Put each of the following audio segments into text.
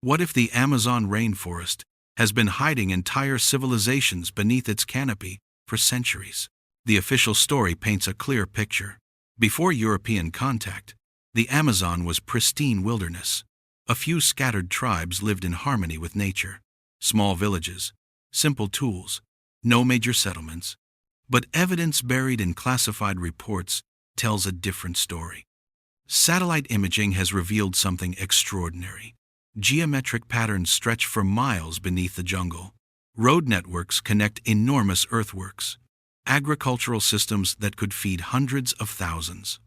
What if the Amazon rainforest has been hiding entire civilizations beneath its canopy for centuries? The official story paints a clear picture. Before European contact, the Amazon was pristine wilderness. A few scattered tribes lived in harmony with nature. Small villages, simple tools, no major settlements. But evidence buried in classified reports tells a different story. Satellite imaging has revealed something extraordinary. Geometric patterns stretch for miles beneath the jungle. Road networks connect enormous earthworks. Agricultural systems that could feed hundreds of thousands.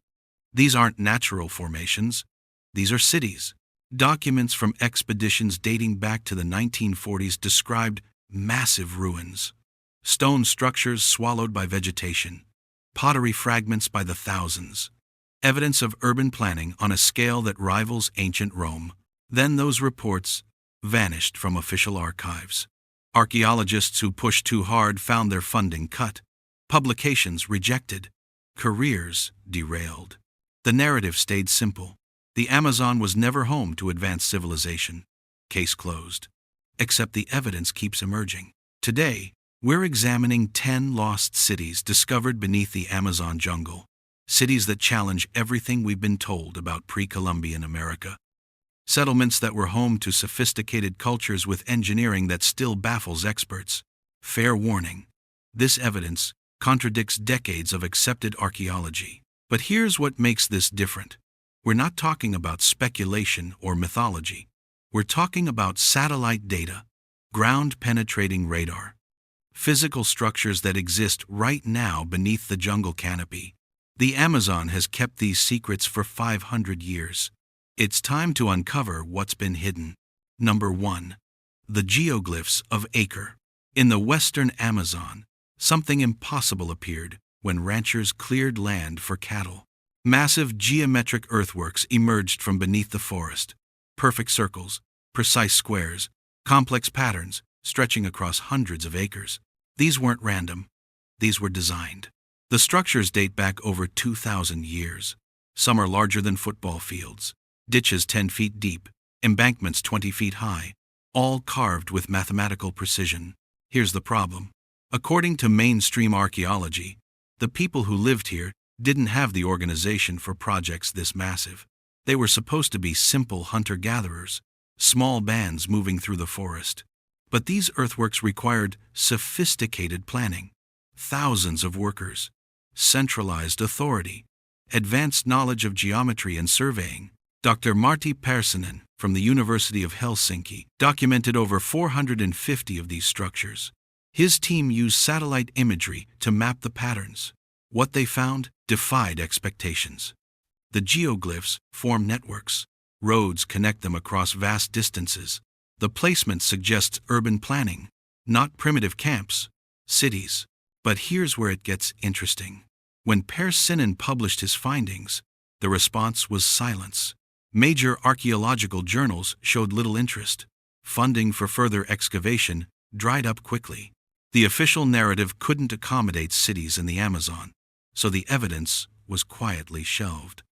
These aren't natural formations. These are cities. Documents from expeditions dating back to the 1940s described massive ruins. Stone structures swallowed by vegetation. Pottery fragments by the thousands. Evidence of urban planning on a scale that rivals ancient Rome. Then those reports vanished from official archives. Archaeologists who pushed too hard found their funding cut. Publications rejected. Careers derailed. The narrative stayed simple. The Amazon was never home to advanced civilization. Case closed. Except the evidence keeps emerging. Today, we're examining 10 lost cities discovered beneath the Amazon jungle. Cities that challenge everything we've been told about pre-Columbian America. Settlements that were home to sophisticated cultures with engineering that still baffles experts. Fair warning. This evidence contradicts decades of accepted archaeology. But here's what makes this different. We're not talking about speculation or mythology. We're talking about satellite data, ground-penetrating radar, physical structures that exist right now beneath the jungle canopy. The Amazon has kept these secrets for 500 years. It's time to uncover what's been hidden. Number 1. The geoglyphs of Acre. In the western Amazon, something impossible appeared when ranchers cleared land for cattle. Massive geometric earthworks emerged from beneath the forest. Perfect circles, precise squares, complex patterns stretching across hundreds of acres. These weren't random. These were designed. The structures date back over 2,000 years. Some are larger than football fields. Ditches 10 feet deep, embankments 20 feet high, all carved with mathematical precision. Here's the problem. According to mainstream archaeology, the people who lived here didn't have the organization for projects this massive. They were supposed to be simple hunter-gatherers, small bands moving through the forest. But these earthworks required sophisticated planning, thousands of workers, centralized authority, advanced knowledge of geometry and surveying. Dr. Martti Persinen from the University of Helsinki documented over 450 of these structures. His team used satellite imagery to map the patterns. What they found defied expectations. The geoglyphs form networks. Roads connect them across vast distances. The placement suggests urban planning, not primitive camps, cities. But here's where it gets interesting. When Persinen published his findings, the response was silence. Major archaeological journals showed little interest. Funding for further excavation dried up quickly. The official narrative couldn't accommodate cities in the Amazon, so the evidence was quietly shelved.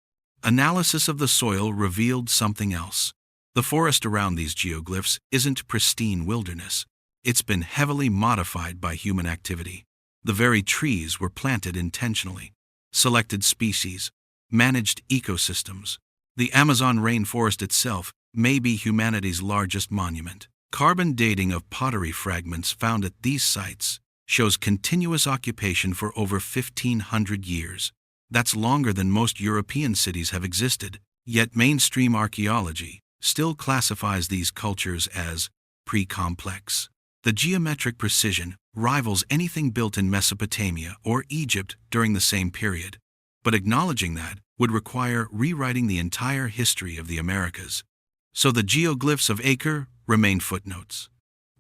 Analysis of the soil revealed something else. The forest around these geoglyphs isn't pristine wilderness. It's been heavily modified by human activity. The very trees were planted intentionally. Selected species, managed ecosystems. The Amazon rainforest itself may be humanity's largest monument. Carbon dating of pottery fragments found at these sites shows continuous occupation for over 1,500 years. That's longer than most European cities have existed, yet mainstream archaeology still classifies these cultures as pre-complex. The geometric precision rivals anything built in Mesopotamia or Egypt during the same period. But acknowledging that would require rewriting the entire history of the Americas. So the geoglyphs of Acre remain footnotes,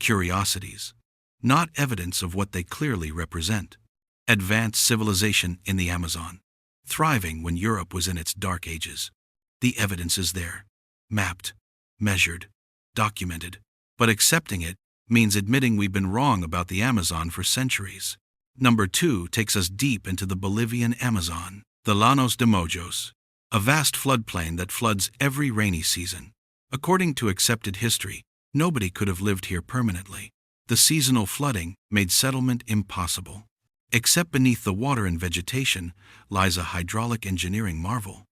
curiosities, not evidence of what they clearly represent. Advanced civilization in the Amazon, thriving when Europe was in its dark ages. The evidence is there, mapped, measured, documented. But accepting it means admitting we've been wrong about the Amazon for centuries. Number 2 takes us deep into the Bolivian Amazon, the Llanos de Mojos, a vast floodplain that floods every rainy season. According to accepted history, nobody could have lived here permanently. The seasonal flooding made settlement impossible. Except beneath the water and vegetation lies a hydraulic engineering marvel.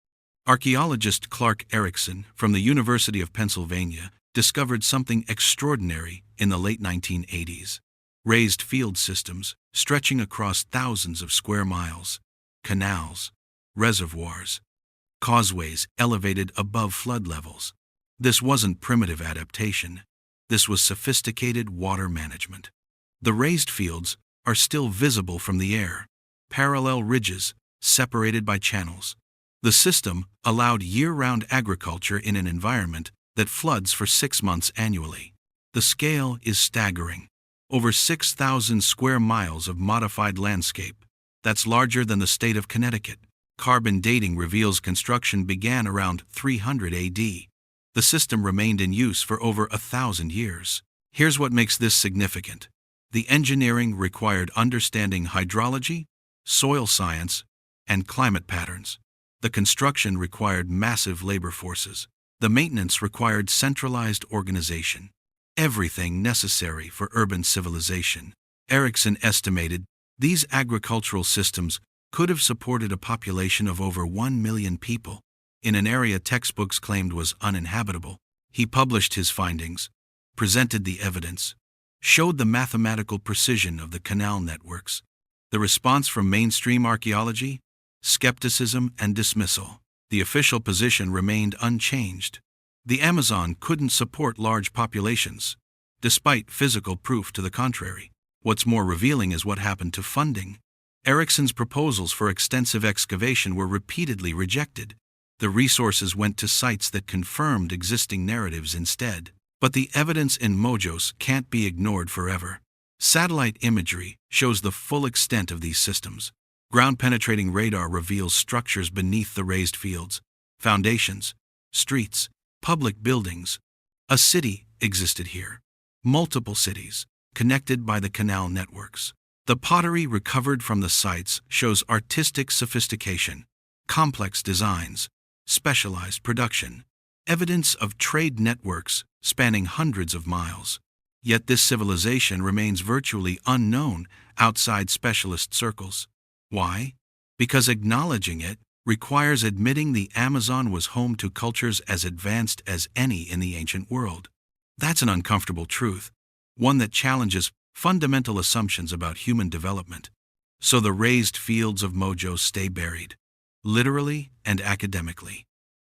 Archaeologist Clark Erickson from the University of Pennsylvania discovered something extraordinary in the late 1980s. Raised field systems stretching across thousands of square miles, canals, reservoirs, causeways elevated above flood levels. This wasn't primitive adaptation. This was sophisticated water management. The raised fields are still visible from the air, parallel ridges separated by channels. The system allowed year-round agriculture in an environment that floods for 6 months annually. The scale is staggering. Over 6,000 square miles of modified landscape. That's larger than the state of Connecticut. Carbon dating reveals construction began around 300 AD. The system remained in use for over 1,000 years. Here's what makes this significant. The engineering required understanding hydrology, soil science, and climate patterns. The construction required massive labor forces. The maintenance required centralized organization. Everything necessary for urban civilization. Erickson estimated these agricultural systems could have supported a population of over 1 million people in an area textbooks claimed was uninhabitable. He published his findings, presented the evidence, showed the mathematical precision of the canal networks. The response from mainstream archaeology? Skepticism and dismissal. The official position remained unchanged. The Amazon couldn't support large populations, despite physical proof to the contrary. What's more revealing is what happened to funding. Erickson's proposals for extensive excavation were repeatedly rejected. The resources went to sites that confirmed existing narratives instead. But the evidence in Mojos can't be ignored forever. Satellite imagery shows the full extent of these systems. Ground-penetrating radar reveals structures beneath the raised fields, foundations, streets, public buildings. A city existed here. Multiple cities, connected by the canal networks. The pottery recovered from the sites shows artistic sophistication, complex designs, specialized production, evidence of trade networks spanning hundreds of miles. Yet this civilization remains virtually unknown outside specialist circles. Why? Because acknowledging it requires admitting the Amazon was home to cultures as advanced as any in the ancient world. That's an uncomfortable truth, one that challenges fundamental assumptions about human development. So the raised fields of Mojo stay buried, literally and academically.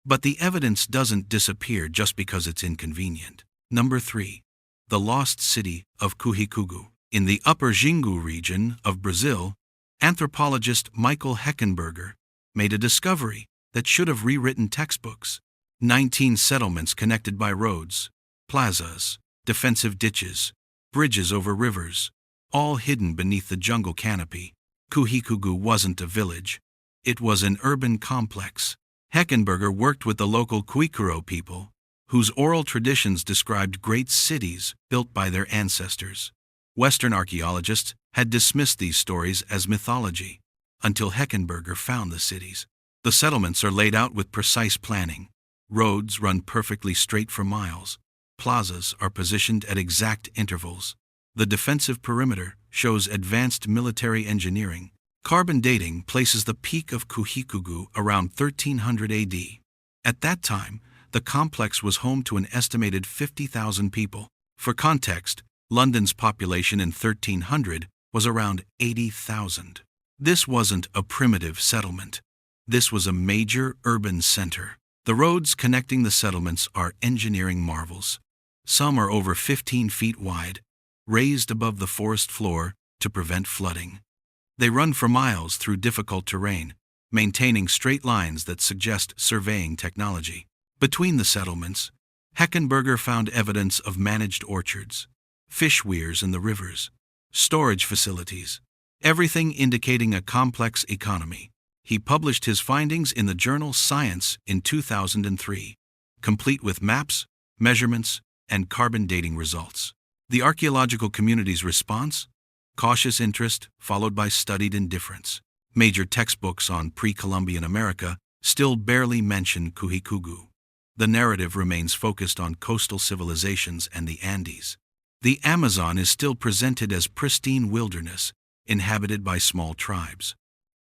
But the evidence doesn't disappear just because it's inconvenient. Number 3. The lost city of Cuhicugu. In the Upper Xingu region of Brazil, anthropologist Michael Heckenberger made a discovery that should have rewritten textbooks. 19 settlements connected by roads, plazas, defensive ditches, bridges over rivers, all hidden beneath the jungle canopy. Cuhicugu wasn't a village. It was an urban complex. Heckenberger worked with the local Cuicuro people, whose oral traditions described great cities built by their ancestors. Western archaeologists had dismissed these stories as mythology, until Heckenberger found the cities. The settlements are laid out with precise planning. Roads run perfectly straight for miles. Plazas are positioned at exact intervals. The defensive perimeter shows advanced military engineering. Carbon dating places the peak of Cuhicugu around 1300 AD. At that time, the complex was home to an estimated 50,000 people. For context, London's population in 1300 was around 80,000. This wasn't a primitive settlement. This was a major urban center. The roads connecting the settlements are engineering marvels. Some are over 15 feet wide, raised above the forest floor to prevent flooding. They run for miles through difficult terrain, maintaining straight lines that suggest surveying technology. Between the settlements, Heckenberger found evidence of managed orchards, fish weirs in the rivers, storage facilities, everything indicating a complex economy. He published his findings in the journal Science in 2003, complete with maps, measurements, and carbon dating results. The archaeological community's response? Cautious interest, followed by studied indifference. Major textbooks on pre-Columbian America still barely mention Cuhicugu. the narrative remains focused on coastal civilizations and the Andes. The Amazon is still presented as pristine wilderness, inhabited by small tribes.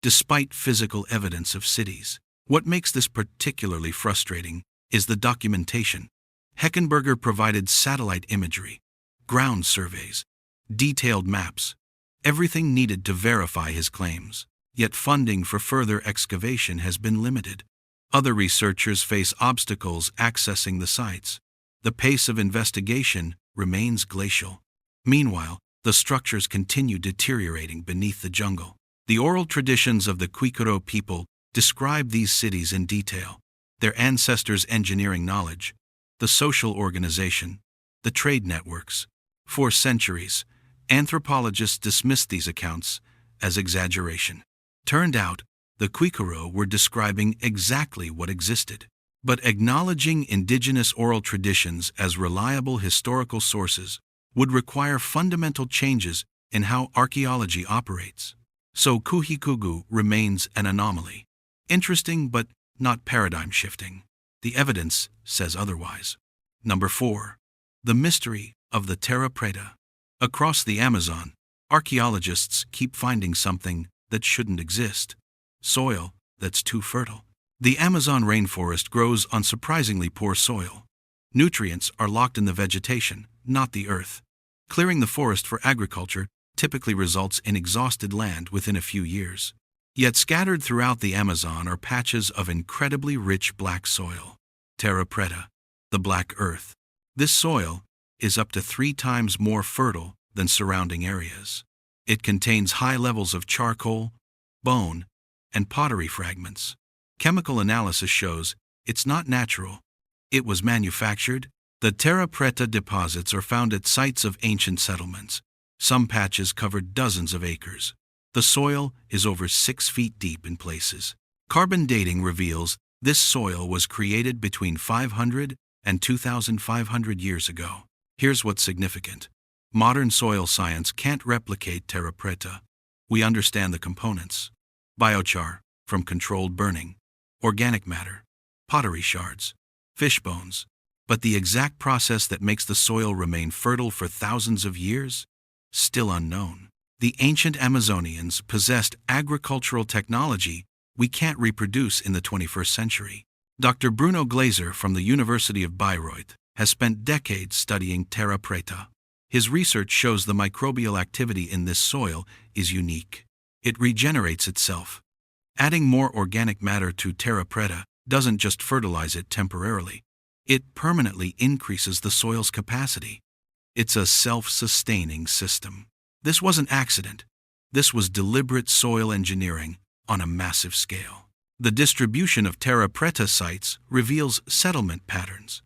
Despite physical evidence of cities, what makes this particularly frustrating is the documentation. Heckenberger provided satellite imagery, ground surveys, detailed maps, everything needed to verify his claims. Yet funding for further excavation has been limited. Other researchers face obstacles accessing the sites. The pace of investigation remains glacial. Meanwhile, the structures continue deteriorating beneath the jungle. The oral traditions of the Quikuro people describe these cities in detail, their ancestors' engineering knowledge, the social organization, the trade networks. For centuries, anthropologists dismissed these accounts as exaggeration. Turned out, the Quikuro were describing exactly what existed. But acknowledging indigenous oral traditions as reliable historical sources would require fundamental changes in how archaeology operates. So Kuhikugu remains an anomaly. Interesting but not paradigm-shifting. The evidence says otherwise. Number 4. The mystery of the Terra Preta. Across the Amazon, archaeologists keep finding something that shouldn't exist. Soil that's too fertile. The Amazon rainforest grows on surprisingly poor soil. Nutrients are locked in the vegetation, not the earth. Clearing the forest for agriculture typically results in exhausted land within a few years. Yet scattered throughout the Amazon are patches of incredibly rich black soil. Terra Preta, the black earth. This soil is up to 3 times more fertile than surrounding areas. It contains high levels of charcoal, bone, and pottery fragments. Chemical analysis shows it's not natural. It was manufactured. The Terra Preta deposits are found at sites of ancient settlements. Some patches cover dozens of acres. The soil is over 6 feet deep in places. Carbon dating reveals this soil was created between 500 and 2,500 years ago. Here's what's significant. Modern soil science can't replicate Terra Preta. We understand the components. Biochar, from controlled burning, organic matter, pottery shards, fish bones. But the exact process that makes the soil remain fertile for thousands of years? Still unknown. The ancient Amazonians possessed agricultural technology we can't reproduce in the 21st century. Dr. Bruno Glaser from the University of Bayreuth has spent decades studying Terra Preta. His research shows the microbial activity in this soil is unique. It regenerates itself. Adding more organic matter to Terra Preta doesn't just fertilize it temporarily. It permanently increases the soil's capacity. It's a self-sustaining system. This wasn't accident. This was deliberate soil engineering on a massive scale. The distribution of Terra Preta sites reveals settlement patterns.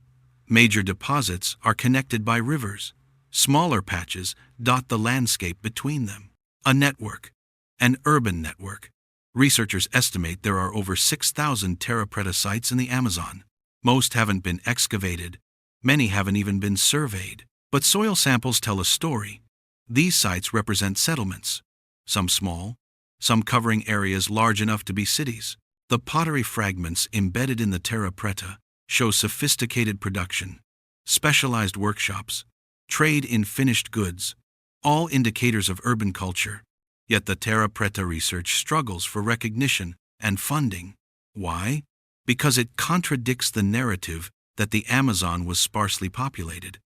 Major deposits are connected by rivers. Smaller patches dot the landscape between them. A network, an urban network. Researchers estimate there are over 6,000 Terra Preta sites in the Amazon. Most haven't been excavated. Many haven't even been surveyed. But soil samples tell a story. These sites represent settlements, some small, some covering areas large enough to be cities. The pottery fragments embedded in the Terra Preta show sophisticated production, specialized workshops, trade in finished goods, all indicators of urban culture. Yet the Terra Preta research struggles for recognition and funding. Why? Because it contradicts the narrative that the Amazon was sparsely populated.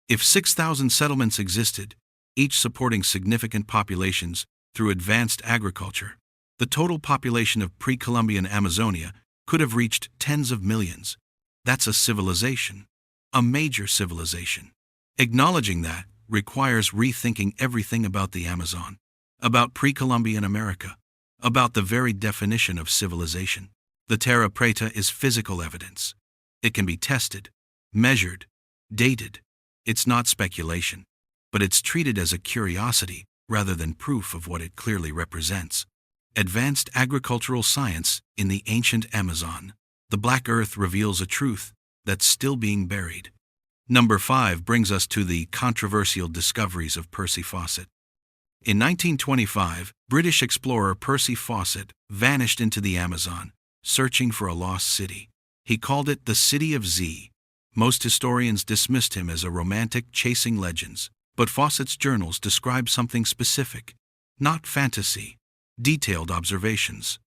If 6,000 settlements existed, each supporting significant populations through advanced agriculture, the total population of pre-Columbian Amazonia could have reached tens of millions. That's a civilization, a major civilization. Acknowledging that requires rethinking everything about the Amazon, about pre-Columbian America, about the very definition of civilization. The Terra Preta is physical evidence. It can be tested, measured, dated. It's not speculation, but it's treated as a curiosity rather than proof of what it clearly represents. Advanced agricultural science in the ancient Amazon. The Black Earth reveals a truth that's still being buried. Number 5 brings us to the controversial discoveries of Percy Fawcett. In 1925, British explorer Percy Fawcett vanished into the Amazon, searching for a lost city. He called it the City of Z. Most historians dismissed him as a romantic chasing legends, but Fawcett's journals describe something specific, not fantasy, detailed observations.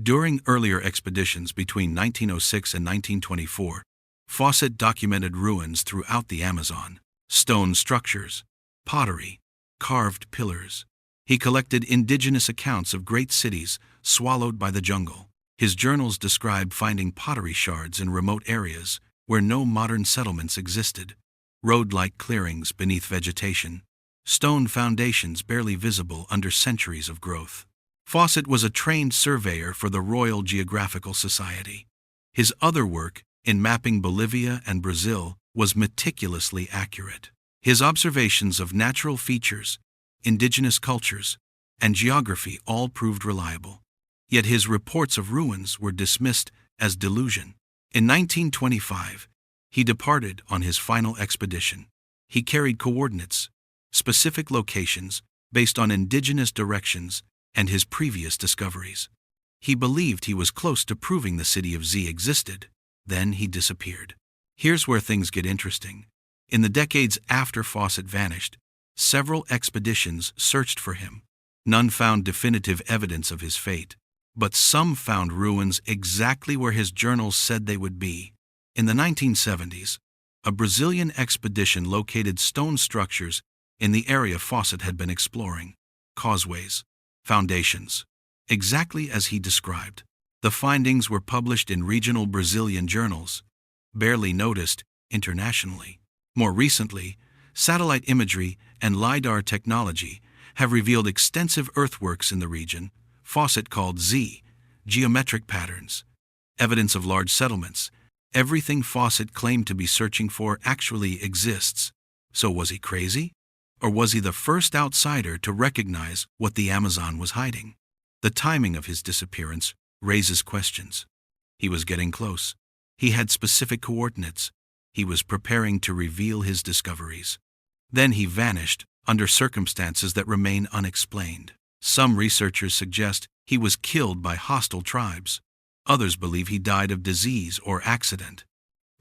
During earlier expeditions between 1906 and 1924, Fawcett documented ruins throughout the Amazon, stone structures, pottery, carved pillars. He collected indigenous accounts of great cities swallowed by the jungle. His journals describe finding pottery shards in remote areas where no modern settlements existed, road-like clearings beneath vegetation, stone foundations barely visible under centuries of growth. Fawcett was a trained surveyor for the Royal Geographical Society. His other work, in mapping Bolivia and Brazil, was meticulously accurate. His observations of natural features, indigenous cultures, and geography all proved reliable. Yet his reports of ruins were dismissed as delusion. In 1925, he departed on his final expedition. He carried coordinates, specific locations, based on indigenous directions and his previous discoveries. He believed he was close to proving the City of Z existed. Then he disappeared. Here's where things get interesting. In the decades after Fawcett vanished, several expeditions searched for him. None found definitive evidence of his fate, but some found ruins exactly where his journals said they would be. In the 1970s, a Brazilian expedition located stone structures in the area Fawcett had been exploring. Causeways, foundations, exactly as he described. The findings were published in regional Brazilian journals, barely noticed internationally. More recently, satellite imagery and LiDAR technology have revealed extensive earthworks in the region Fawcett called Z, geometric patterns, evidence of large settlements. Everything Fawcett claimed to be searching for actually exists. So was he crazy? Or was he the first outsider to recognize what the Amazon was hiding? The timing of his disappearance raises questions. He was getting close. He had specific coordinates. He was preparing to reveal his discoveries. Then he vanished under circumstances that remain unexplained. Some researchers suggest he was killed by hostile tribes. Others believe he died of disease or accident.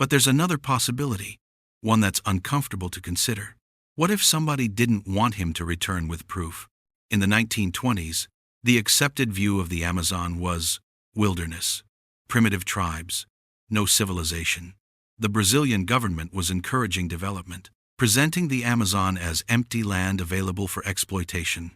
But there's another possibility, one that's uncomfortable to consider. What if somebody didn't want him to return with proof? In the 1920s, the accepted view of the Amazon was wilderness, primitive tribes, no civilization. The Brazilian government was encouraging development, presenting the Amazon as empty land available for exploitation.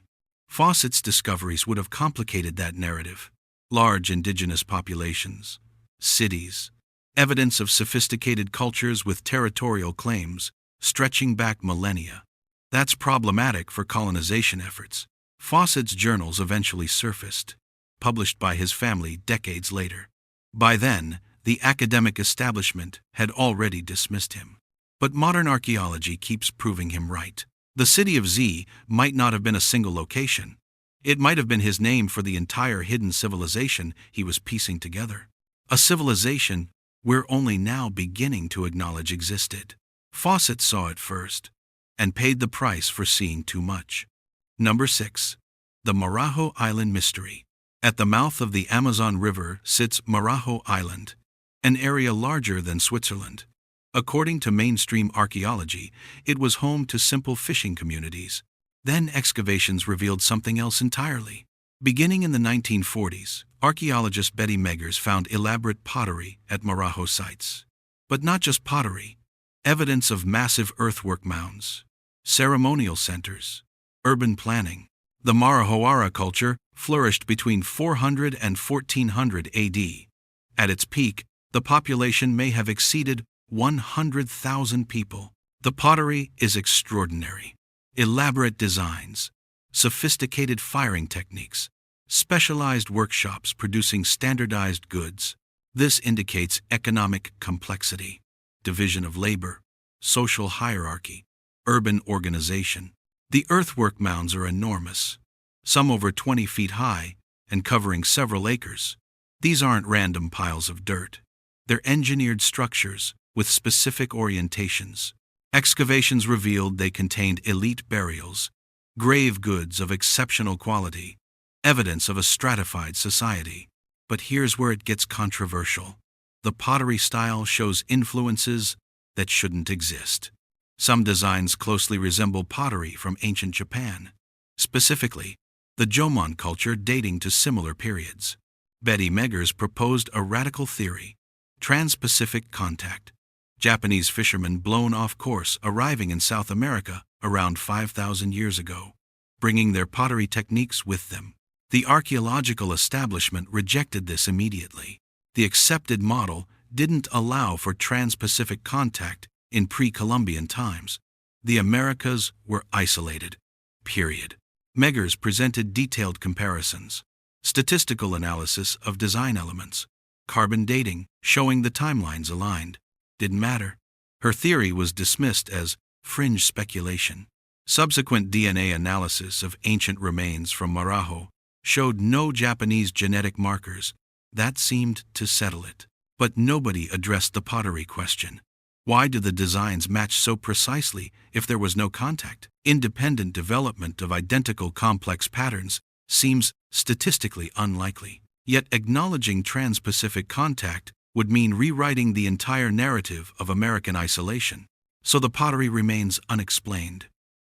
Fawcett's discoveries would have complicated that narrative. Large indigenous populations, cities, evidence of sophisticated cultures with territorial claims stretching back millennia. That's problematic for colonization efforts. Fawcett's journals eventually surfaced, published by his family decades later. By then, the academic establishment had already dismissed him. But modern archaeology keeps proving him right. The City of Z might not have been a single location. It might have been his name for the entire hidden civilization he was piecing together. A civilization we're only now beginning to acknowledge existed. Fawcett saw it first, and paid the price for seeing too much. Number 6. The Marajo Island Mystery. At the mouth of the Amazon River sits Marajo Island, an area larger than Switzerland. According to mainstream archaeology, it was home to simple fishing communities. Then excavations revealed something else entirely. Beginning in the 1940s, archaeologist Betty Meggers found elaborate pottery at Marajo sites. But not just pottery, evidence of massive earthwork mounds, ceremonial centers, urban planning. The Marajoara culture flourished between 400 and 1400 AD. At its peak, the population may have exceeded 100,000 people. The pottery is extraordinary. Elaborate designs, sophisticated firing techniques, specialized workshops producing standardized goods. This indicates economic complexity, division of labor, social hierarchy, urban organization. The earthwork mounds are enormous, some over 20 feet high and covering several acres. These aren't random piles of dirt. They're engineered structures with specific orientations. Excavations revealed they contained elite burials, grave goods of exceptional quality, evidence of a stratified society. But here's where it gets controversial. the pottery style shows influences that shouldn't exist. Some designs closely resemble pottery from ancient Japan, specifically the Jomon culture dating to similar periods. Betty Meggers proposed a radical theory: trans-Pacific contact. Japanese fishermen blown off course arriving in South America around 5,000 years ago, bringing their pottery techniques with them. The archaeological establishment rejected this immediately. The accepted model didn't allow for trans-Pacific contact in pre-Columbian times. The Americas were isolated. Period. Meggers presented detailed comparisons, statistical analysis of design elements, carbon dating showing the timelines aligned. Didn't matter. Her theory was dismissed as fringe speculation. Subsequent DNA analysis of ancient remains from Marajo showed no Japanese genetic markers. That seemed to settle it. But nobody addressed the pottery question. Why do the designs match so precisely if there was no contact? Independent development of identical complex patterns seems statistically unlikely. Yet acknowledging trans-Pacific contact would mean rewriting the entire narrative of American isolation. So the pottery remains unexplained,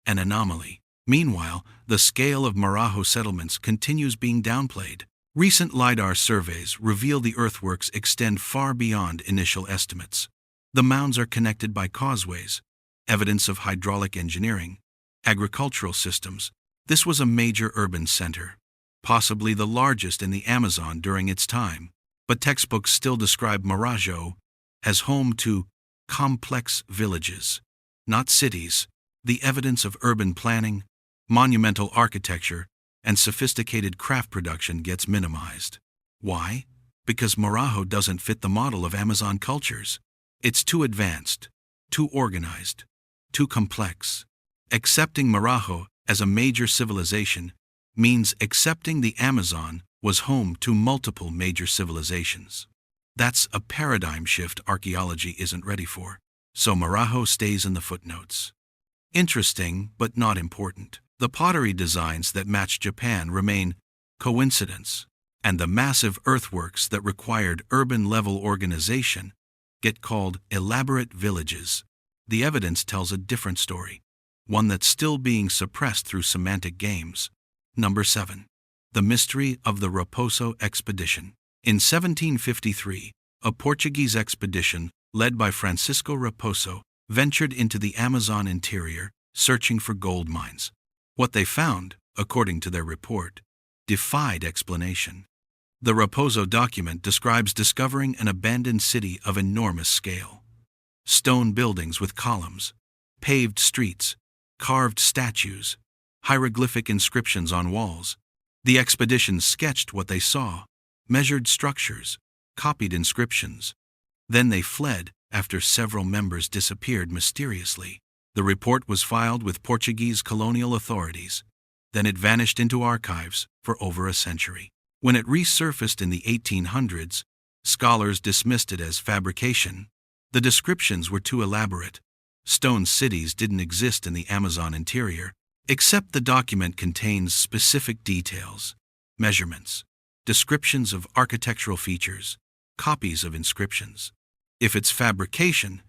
an anomaly. Meanwhile, the scale of Marajo settlements continues being downplayed. Recent LiDAR surveys reveal the earthworks extend far beyond initial estimates. The mounds are connected by causeways, evidence of hydraulic engineering, agricultural systems. This was a major urban center, possibly the largest in the Amazon during its time. But textbooks still describe Marajo as home to complex villages, not cities. The evidence of urban planning, monumental architecture, and sophisticated craft production gets minimized. Why? Because Marajo doesn't fit the model of Amazon cultures. It's too advanced, too organized, too complex. Accepting Marajo as a major civilization means accepting the Amazon was home to multiple major civilizations. That's a paradigm shift archaeology isn't ready for. So Marajo stays in the footnotes. Interesting, but not important. The pottery designs that match Japan remain coincidence, and the massive earthworks that required urban-level organization get called elaborate villages. The evidence tells a different story, one that's still being suppressed through semantic games. Number 7. The mystery of the Raposo expedition. In 1753, a Portuguese expedition led by Francisco Raposo ventured into the Amazon interior, searching for gold mines. What they found, according to their report, defied explanation. The Raposo document describes discovering an abandoned city of enormous scale. Stone buildings with columns, paved streets, carved statues, hieroglyphic inscriptions on walls. The expedition sketched what they saw, measured structures, copied inscriptions. Then they fled after several members disappeared mysteriously. The report was filed with Portuguese colonial authorities. Then it vanished into archives for over a century. When it resurfaced in the 1800s, scholars dismissed it as fabrication. The descriptions were too elaborate. Stone cities didn't exist in the Amazon interior, except the document contains specific details, measurements, descriptions of architectural features, copies of inscriptions. If it's fabrication,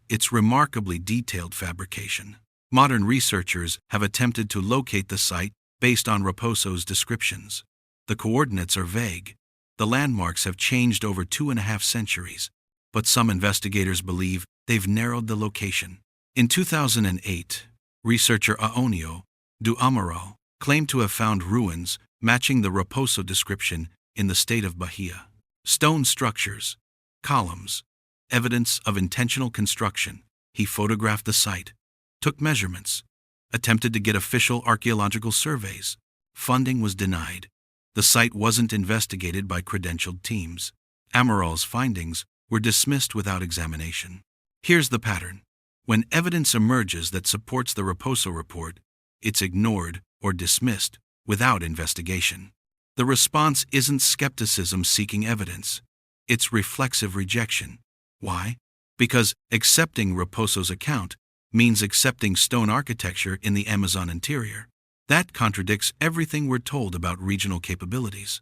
it's remarkably detailed fabrication. Modern researchers have attempted to locate the site based on Raposo's descriptions. The coordinates are vague. The landmarks have changed over 2.5 centuries, but some investigators believe they've narrowed the location. In 2008, researcher Aonio do Amaral claimed to have found ruins matching the Raposo description in the state of Bahia. Stone structures, columns, evidence of intentional construction. He photographed the site, took measurements, attempted to get official archaeological surveys. Funding was denied. The site wasn't investigated by credentialed teams. Amaral's findings were dismissed without examination. Here's the pattern. When evidence emerges that supports the Raposo report, it's ignored or dismissed without investigation. The response isn't skepticism seeking evidence. It's reflexive rejection. Why? Because accepting Raposo's account means accepting stone architecture in the Amazon interior. That contradicts everything we're told about regional capabilities.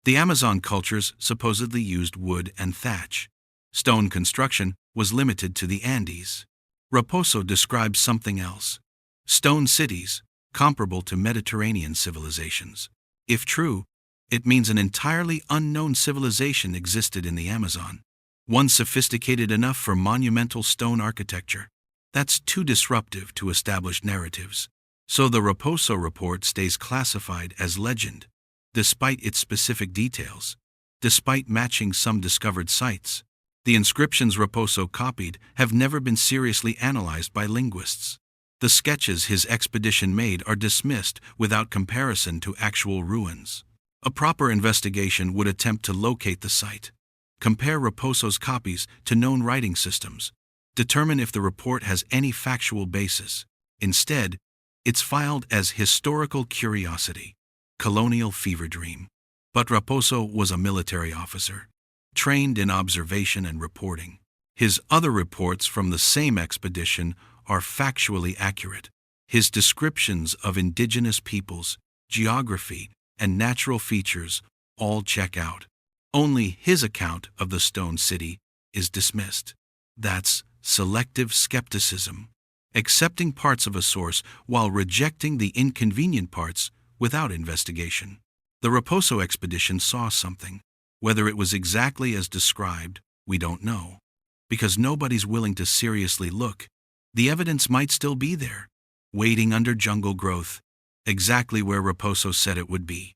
The Amazon cultures supposedly used wood and thatch. Stone construction was limited to the Andes. Raposo describes something else: stone cities, comparable to Mediterranean civilizations. If true, it means an entirely unknown civilization existed in the Amazon, one sophisticated enough for monumental stone architecture. That's too disruptive to established narratives. So the Raposo report stays classified as legend, despite its specific details. Despite matching some discovered sites, the inscriptions Raposo copied have never been seriously analyzed by linguists. The sketches his expedition made are dismissed without comparison to actual ruins. A proper investigation would attempt to locate the site, compare Raposo's copies to known writing systems, determine if the report has any factual basis. Instead, it's filed as historical curiosity, colonial fever dream. But Raposo was a military officer, trained in observation and reporting. His other reports from the same expedition are factually accurate. His descriptions of indigenous peoples, geography, and natural features all check out. Only his account of the stone city is dismissed. That's selective skepticism, accepting parts of a source while rejecting the inconvenient parts without investigation. The Raposo expedition saw something. Whether it was exactly as described, we don't know. Because nobody's willing to seriously look, the evidence might still be there, waiting under jungle growth, exactly where Raposo said it would be.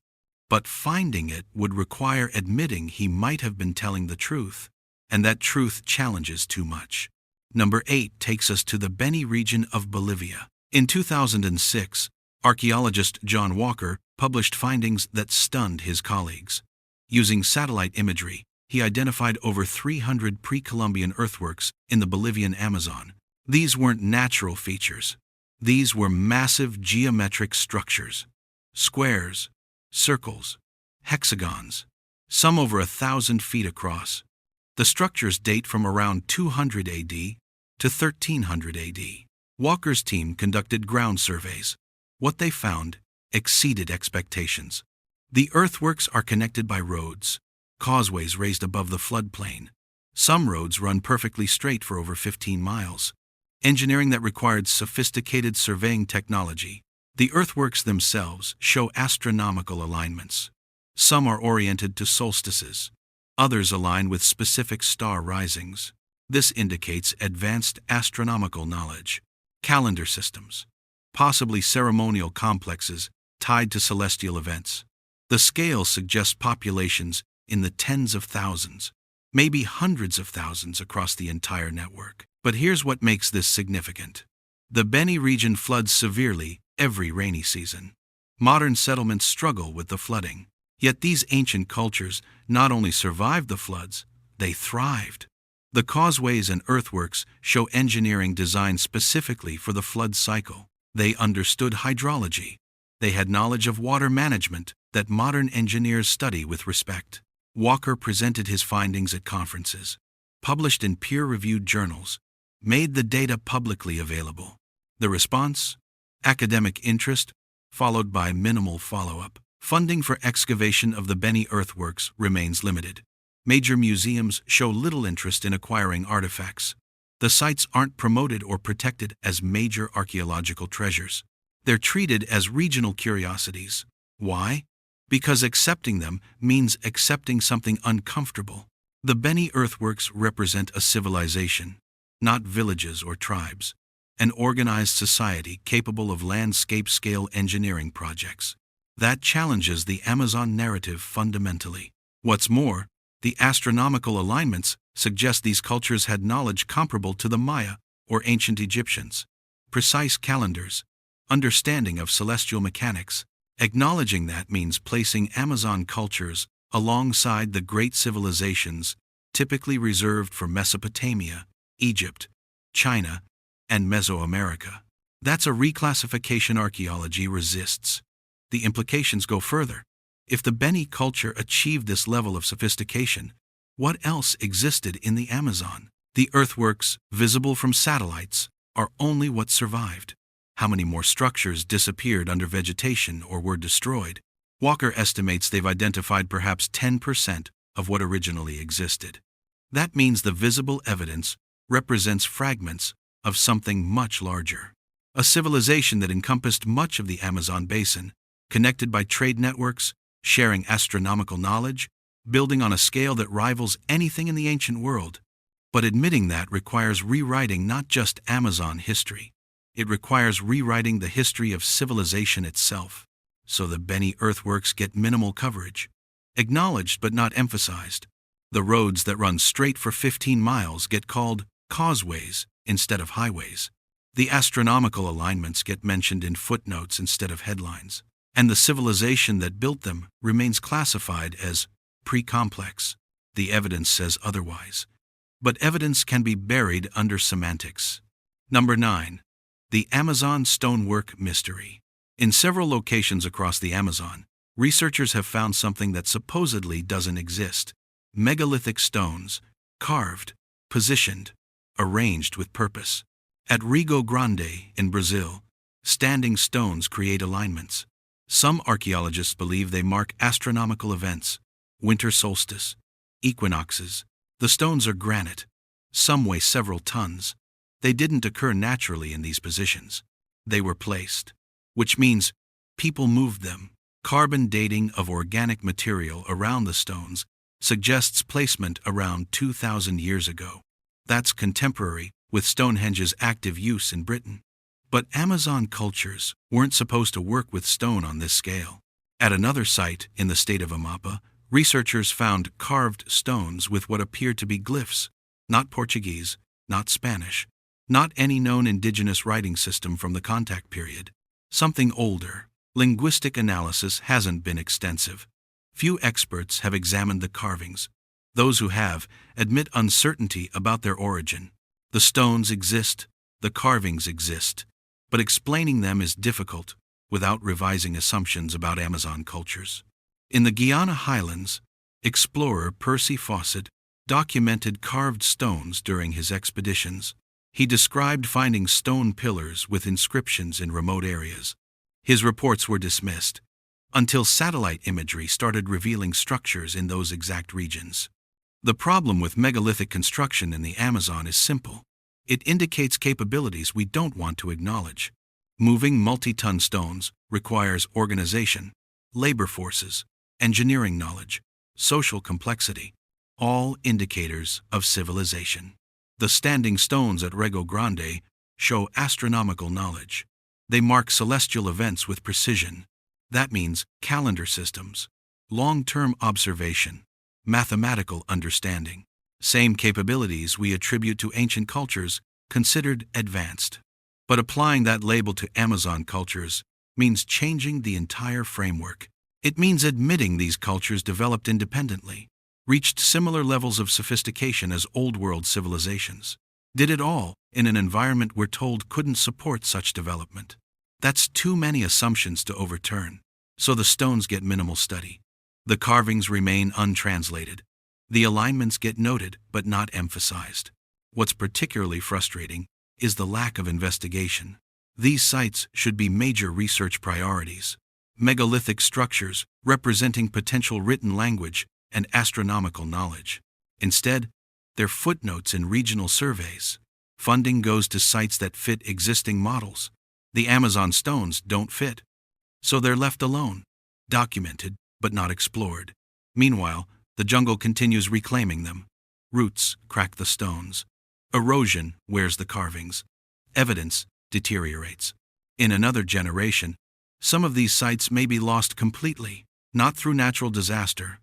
But finding it would require admitting he might have been telling the truth, and that truth challenges too much. Number 8 takes us to the Beni region of Bolivia. In 2006, archaeologist John Walker published findings that stunned his colleagues. Using satellite imagery, he identified over 300 pre-Columbian earthworks in the Bolivian Amazon. These weren't natural features. These were massive geometric structures. Squares, circles, hexagons, some over 1,000 feet across. The structures date from around 200 AD to 1300 AD. Walker's team conducted ground surveys. What they found exceeded expectations. The earthworks are connected by roads, causeways raised above the floodplain. Some roads run perfectly straight for over 15 miles. Engineering that required sophisticated surveying technology. The earthworks themselves show astronomical alignments. Some are oriented to solstices. Others align with specific star risings. This indicates advanced astronomical knowledge. Calendar systems, possibly ceremonial complexes tied to celestial events. The scale suggests populations in the tens of thousands, maybe hundreds of thousands across the entire network. But here's what makes this significant. The Beni region floods severely every rainy season. Modern settlements struggle with the flooding. Yet these ancient cultures not only survived the floods, they thrived. The causeways and earthworks show engineering designed specifically for the flood cycle. They understood hydrology. They had knowledge of water management that modern engineers study with respect. Walker presented his findings at conferences, published in peer-reviewed journals, made the data publicly available. The response? Academic interest, followed by minimal follow-up. Funding for excavation of the Beni earthworks remains limited. Major museums show little interest in acquiring artifacts. The sites aren't promoted or protected as major archaeological treasures. They're treated as regional curiosities. Why? Because accepting them means accepting something uncomfortable. The Beni earthworks represent a civilization, not villages or tribes, an organized society capable of landscape-scale engineering projects. That challenges the Amazon narrative fundamentally. What's more, the astronomical alignments suggest these cultures had knowledge comparable to the Maya or ancient Egyptians. Precise calendars, understanding of celestial mechanics. Acknowledging that means placing Amazon cultures alongside the great civilizations typically reserved for Mesopotamia, Egypt, China, and Mesoamerica. That's a reclassification archaeology resists. The implications go further. If the Beni culture achieved this level of sophistication, what else existed in the Amazon? The earthworks, visible from satellites, are only what survived. How many more structures disappeared under vegetation or were destroyed? Walker estimates they've identified perhaps 10% of what originally existed. That means the visible evidence represents fragments of something much larger. A civilization that encompassed much of the Amazon basin, connected by trade networks, sharing astronomical knowledge, building on a scale that rivals anything in the ancient world. But admitting that requires rewriting not just Amazon history. It requires rewriting the history of civilization itself. So the Beni earthworks get minimal coverage. Acknowledged but not emphasized. The roads that run straight for 15 miles get called causeways instead of highways. The astronomical alignments get mentioned in footnotes instead of headlines. And the civilization that built them remains classified as pre-complex. The evidence says otherwise. But evidence can be buried under semantics. Number 9. The Amazon stonework mystery. In several locations across the Amazon, researchers have found something that supposedly doesn't exist. Megalithic stones, carved, positioned, arranged with purpose. At Rio Grande in Brazil, standing stones create alignments. Some archaeologists believe they mark astronomical events, winter solstice, equinoxes. The stones are granite. Some weigh several tons. They didn't occur naturally in these positions. They were placed, which means people moved them. Carbon dating of organic material around the stones suggests placement around 2,000 years ago. That's contemporary with Stonehenge's active use in Britain. But Amazon cultures weren't supposed to work with stone on this scale. At another site in the state of Amapa, researchers found carved stones with what appeared to be glyphs, not Portuguese, not Spanish, not any known indigenous writing system from the contact period. Something older. Linguistic analysis hasn't been extensive. Few experts have examined the carvings. Those who have admit uncertainty about their origin. The stones exist, the carvings exist, but explaining them is difficult without revising assumptions about Amazon cultures. In the Guiana Highlands, explorer Percy Fawcett documented carved stones during his expeditions. He described finding stone pillars with inscriptions in remote areas. His reports were dismissed until satellite imagery started revealing structures in those exact regions. The problem with megalithic construction in the Amazon is simple. It indicates capabilities we don't want to acknowledge. Moving multi-ton stones requires organization, labor forces, engineering knowledge, social complexity, all indicators of civilization. The standing stones at Rio Grande show astronomical knowledge. They mark celestial events with precision. That means calendar systems, long-term observation, mathematical understanding. Same capabilities we attribute to ancient cultures considered advanced. But applying that label to Amazon cultures means changing the entire framework. It means admitting these cultures developed independently, reached similar levels of sophistication as Old World civilizations, did it all in an environment we're told couldn't support such development. That's too many assumptions to overturn. So the stones get minimal study. The carvings remain untranslated. The alignments get noted but not emphasized. What's particularly frustrating is the lack of investigation. These sites should be major research priorities. Megalithic structures representing potential written language and astronomical knowledge. Instead, they're footnotes in regional surveys. Funding goes to sites that fit existing models. The Amazon stones don't fit. So they're left alone, documented but not explored. Meanwhile, the jungle continues reclaiming them. Roots crack the stones. Erosion wears the carvings. Evidence deteriorates. In another generation, some of these sites may be lost completely, not through natural disaster,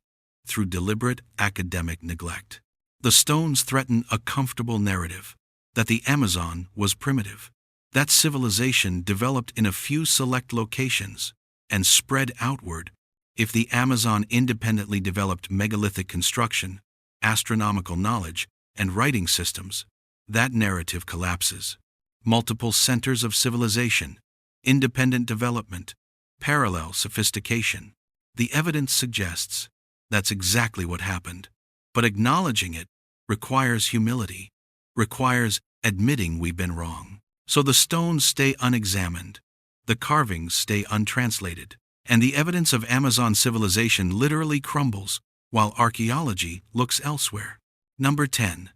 through deliberate academic neglect. The stones threaten a comfortable narrative that the Amazon was primitive. That civilization developed in a few select locations and spread outward. If the Amazon independently developed megalithic construction, astronomical knowledge, and writing systems, that narrative collapses. Multiple centers of civilization, independent development, parallel sophistication. The evidence suggests that's exactly what happened. But acknowledging it requires humility, requires admitting we've been wrong. So the stones stay unexamined, the carvings stay untranslated, and the evidence of Amazon civilization literally crumbles while archaeology looks elsewhere. Number 10.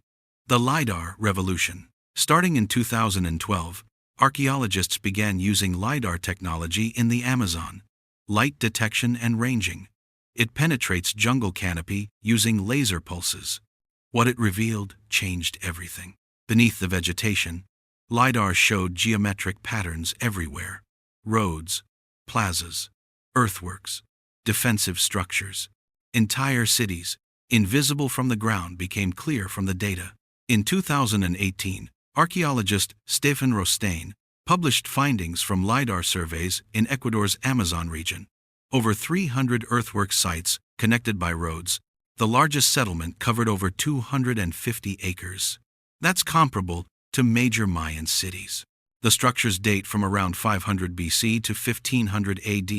The LiDAR Revolution. Starting in 2012, archaeologists began using LiDAR technology in the Amazon. Light detection and ranging. It penetrates jungle canopy using laser pulses. What it revealed changed everything. Beneath the vegetation, LiDAR showed geometric patterns everywhere. Roads, plazas, earthworks, defensive structures. Entire cities, invisible from the ground, became clear from the data. In 2018, archaeologist Stefan Rostein published findings from LiDAR surveys in Ecuador's Amazon region. Over 300 earthwork sites connected by roads, the largest settlement covered over 250 acres. That's comparable to major Mayan cities. The structures date from around 500 BC to 1500 AD,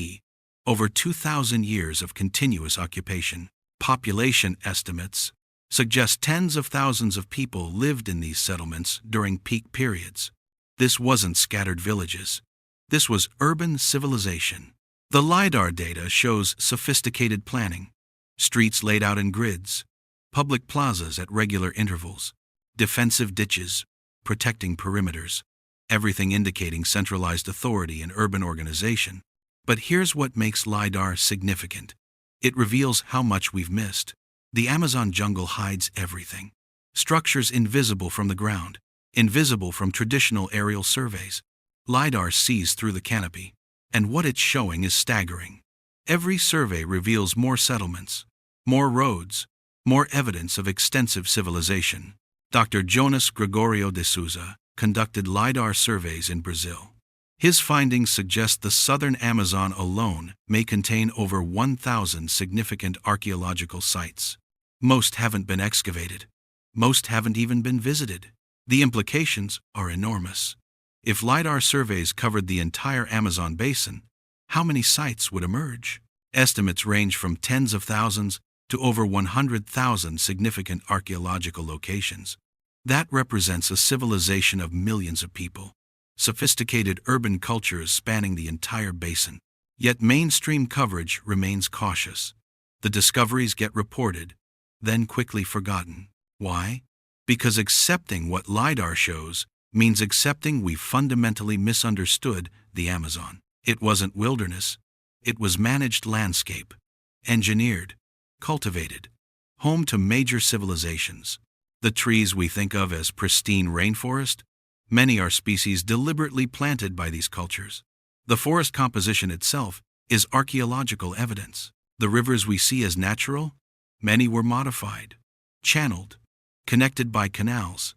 over 2,000 years of continuous occupation. Population estimates suggest tens of thousands of people lived in these settlements during peak periods. This wasn't scattered villages. This was urban civilization. The LiDAR data shows sophisticated planning. Streets laid out in grids, public plazas at regular intervals, defensive ditches, protecting perimeters, everything indicating centralized authority and urban organization. But here's what makes LiDAR significant. It reveals how much we've missed. The Amazon jungle hides everything. Structures invisible from the ground, invisible from traditional aerial surveys. LiDAR sees through the canopy, and what it's showing is staggering. Every survey reveals more settlements, more roads, more evidence of extensive civilization. Dr. Jonas Gregorio de Souza conducted LiDAR surveys in Brazil. His findings suggest the southern Amazon alone may contain over 1,000 significant archaeological sites. Most haven't been excavated. Most haven't even been visited. The implications are enormous. If LiDAR surveys covered the entire Amazon basin, how many sites would emerge? Estimates range from tens of thousands to over 100,000 significant archaeological locations. That represents a civilization of millions of people. Sophisticated urban cultures spanning the entire basin. Yet mainstream coverage remains cautious. The discoveries get reported, then quickly forgotten. Why? Because accepting what LiDAR shows means accepting we fundamentally misunderstood the Amazon. It wasn't wilderness. It was managed landscape. Engineered. Cultivated. Home to major civilizations. The trees we think of as pristine rainforest, many are species deliberately planted by these cultures. The forest composition itself is archaeological evidence. The rivers we see as natural, many were modified, channeled, connected by canals.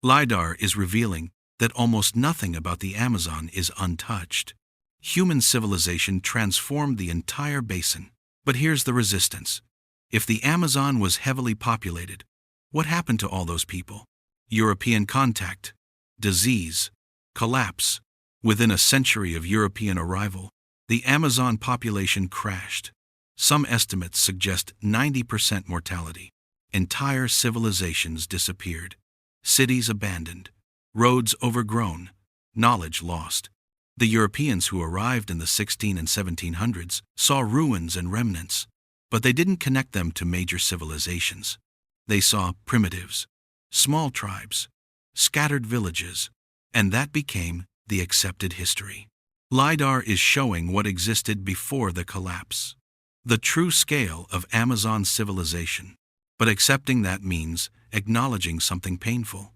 LiDAR is revealing that almost nothing about the Amazon is untouched. Human civilization transformed the entire basin. But here's the resistance. If the Amazon was heavily populated, what happened to all those people? European contact, disease, collapse. Within a century of European arrival, the Amazon population crashed. Some estimates suggest 90% mortality. Entire civilizations disappeared. Cities abandoned. Roads overgrown. Knowledge lost. The Europeans who arrived in the 16 and 1700s saw ruins and remnants, but they didn't connect them to major civilizations. They saw primitives, small tribes, scattered villages, and that became the accepted history. LiDAR is showing what existed before the collapse, the true scale of Amazon civilization. But accepting that means acknowledging something painful.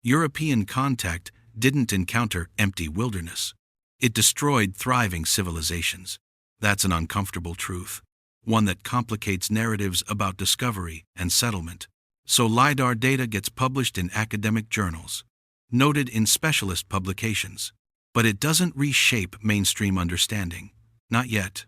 European contact didn't encounter empty wilderness. It destroyed thriving civilizations. That's an uncomfortable truth, one that complicates narratives about discovery and settlement. So LiDAR data gets published in academic journals, noted in specialist publications, but it doesn't reshape mainstream understanding. Not yet.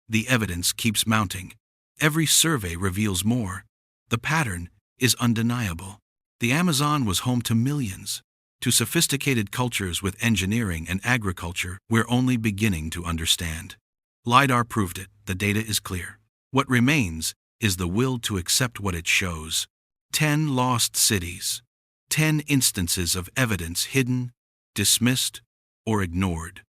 The evidence keeps mounting. Every survey reveals more. The pattern is undeniable. The Amazon was home to millions, to sophisticated cultures with engineering and agriculture we're only beginning to understand. LiDAR proved it. The data is clear. What remains is the will to accept what it shows. 10 lost cities. 10 instances of evidence hidden, dismissed, or ignored.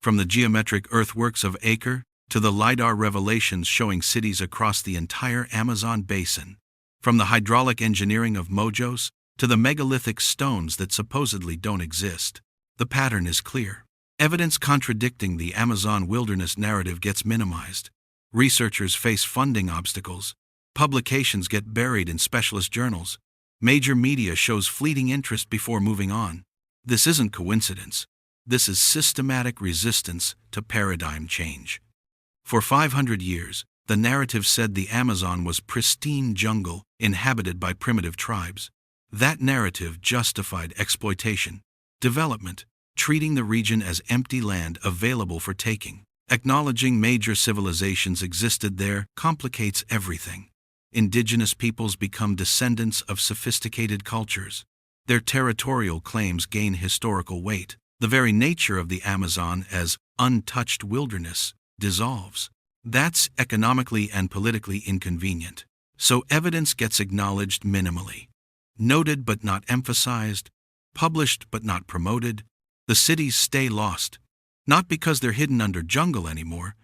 From the geometric earthworks of Acre to the LiDAR revelations showing cities across the entire Amazon basin, From the hydraulic engineering of Mojos to the megalithic stones that supposedly don't exist, the pattern is clear. Evidence contradicting the Amazon wilderness narrative gets minimized. Researchers face funding obstacles. Publications get buried in specialist journals. Major media shows fleeting interest before moving on. This isn't coincidence. This is systematic resistance to paradigm change. For 500 years, the narrative said the Amazon was pristine jungle inhabited by primitive tribes. That narrative justified exploitation, development, treating the region as empty land available for taking. Acknowledging major civilizations existed there complicates everything. Indigenous peoples become descendants of sophisticated cultures. Their territorial claims gain historical weight. The very nature of the Amazon as untouched wilderness dissolves. That's economically and politically inconvenient. So evidence gets acknowledged minimally. Noted but not emphasized, published but not promoted. The cities stay lost. Not because they're hidden under jungle anymore.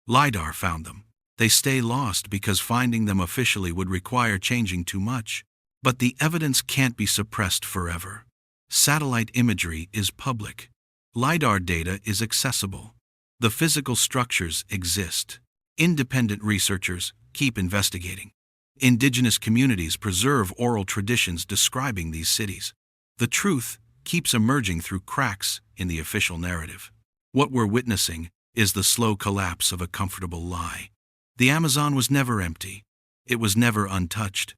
LiDAR found them. They stay lost because finding them officially would require changing too much. But the evidence can't be suppressed forever. Satellite imagery is public. LiDAR data is accessible. The physical structures exist. Independent researchers keep investigating. Indigenous communities preserve oral traditions describing these cities. The truth keeps emerging through cracks in the official narrative. What we're witnessing is the slow collapse of a comfortable lie. The Amazon was never empty. It was never untouched.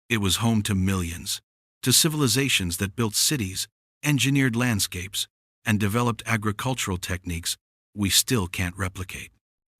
It was home to millions, to civilizations that built cities, engineered landscapes, and developed agricultural techniques we still can't replicate.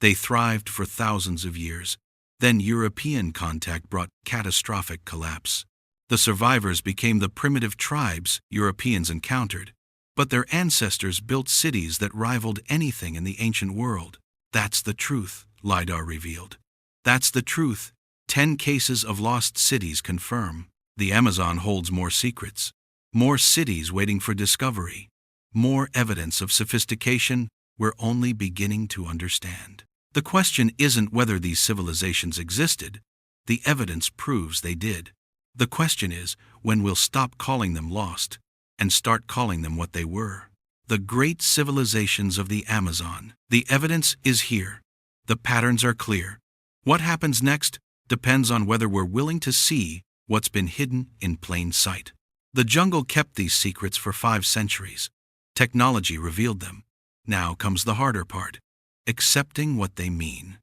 They thrived for thousands of years. Then European contact brought catastrophic collapse. The survivors became the primitive tribes Europeans encountered, but their ancestors built cities that rivaled anything in the ancient world. That's the truth, LiDAR revealed. That's the truth. 10 cases of lost cities confirm. The Amazon holds more secrets, more cities waiting for discovery, more evidence of sophistication we're only beginning to understand. The question isn't whether these civilizations existed. The evidence proves they did. The question is when we'll stop calling them lost and start calling them what they were. The great civilizations of the Amazon. The evidence is here. The patterns are clear. What happens next depends on whether we're willing to see what's been hidden in plain sight. The jungle kept these secrets for 5 centuries. Technology revealed them. Now comes the harder part. Accepting what they mean.